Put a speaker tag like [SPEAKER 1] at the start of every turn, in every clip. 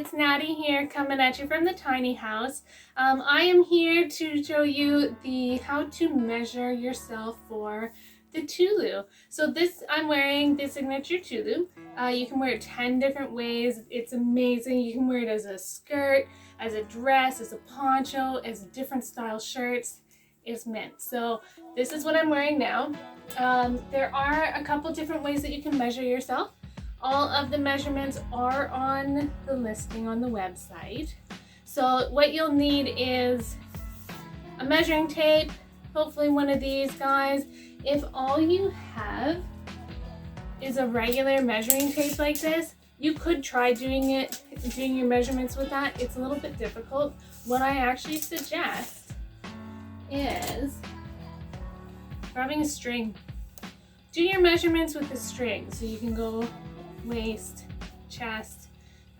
[SPEAKER 1] it's Natty here coming at you from the tiny house. I am here to show you how to measure yourself for the Tulu. So I'm wearing the Signature Tulu. You can wear it 10 different ways. It's amazing. You can wear it as a skirt, as a dress, as a poncho, as different style shirts. It's mint. So this is what I'm wearing now. There are a couple different ways that you can measure yourself. All of the measurements are on the listing on the website. So what you'll need is a measuring tape, hopefully one of these guys. If all you have is a regular measuring tape like this, you could try doing your measurements with that. It's a little bit difficult. What I actually suggest is grabbing a string. Do your measurements with the string, so you can go waist, chest,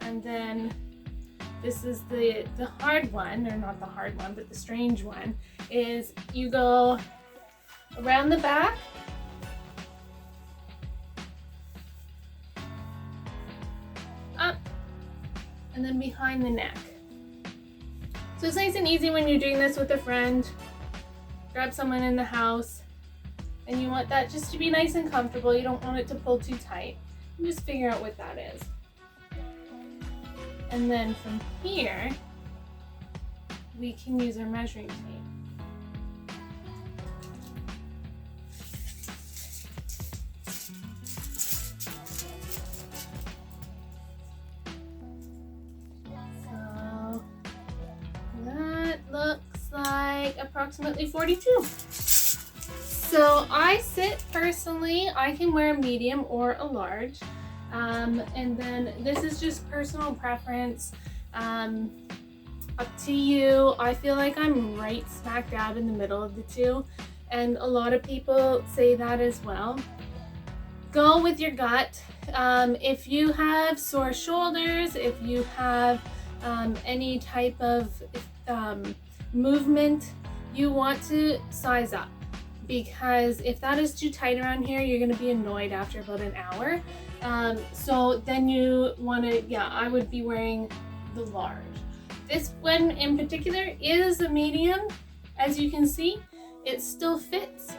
[SPEAKER 1] and then this is the hard one, or not the hard one, but the strange one, is you go around the back, up, and then behind the neck. So it's nice and easy when you're doing this with a friend. Grab someone in the house, and you want that just to be nice and comfortable. You don't want it to pull too tight. And just figure out what that is. And then from here, we can use our measuring tape. So that looks like approximately 42. So I sit personally, I can wear a medium or a large. And then this is just personal preference. Up to you. I feel like I'm right smack dab in the middle of the two. And a lot of people say that as well. Go with your gut. If you have sore shoulders, if you have any type of movement, you want to size up. Because if that is too tight around here, you're going to be annoyed after about an hour. So then you want to, I would be wearing the large. This one in particular is a medium. As you can see, it still fits.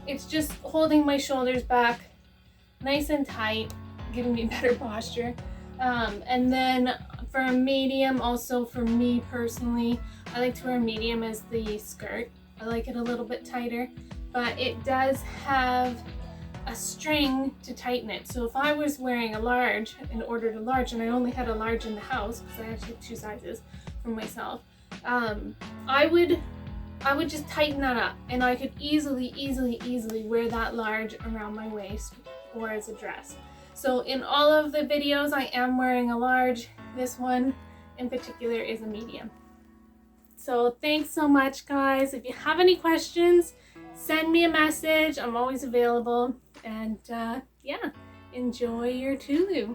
[SPEAKER 1] It's just holding my shoulders back nice and tight, giving me better posture. And then for a medium, also for me personally, I like to wear a medium as the skirt. I like it a little bit tighter, but it does have a string to tighten it. So if I was wearing a large and ordered a large, and I only had a large in the house because I actually have 2 sizes for myself, I would just tighten that up, and I could easily wear that large around my waist or as a dress. So in all of the videos, I am wearing a large. This one in particular is a medium. So thanks so much, guys. If you have any questions, send me a message. I'm always available. And enjoy your Tulu.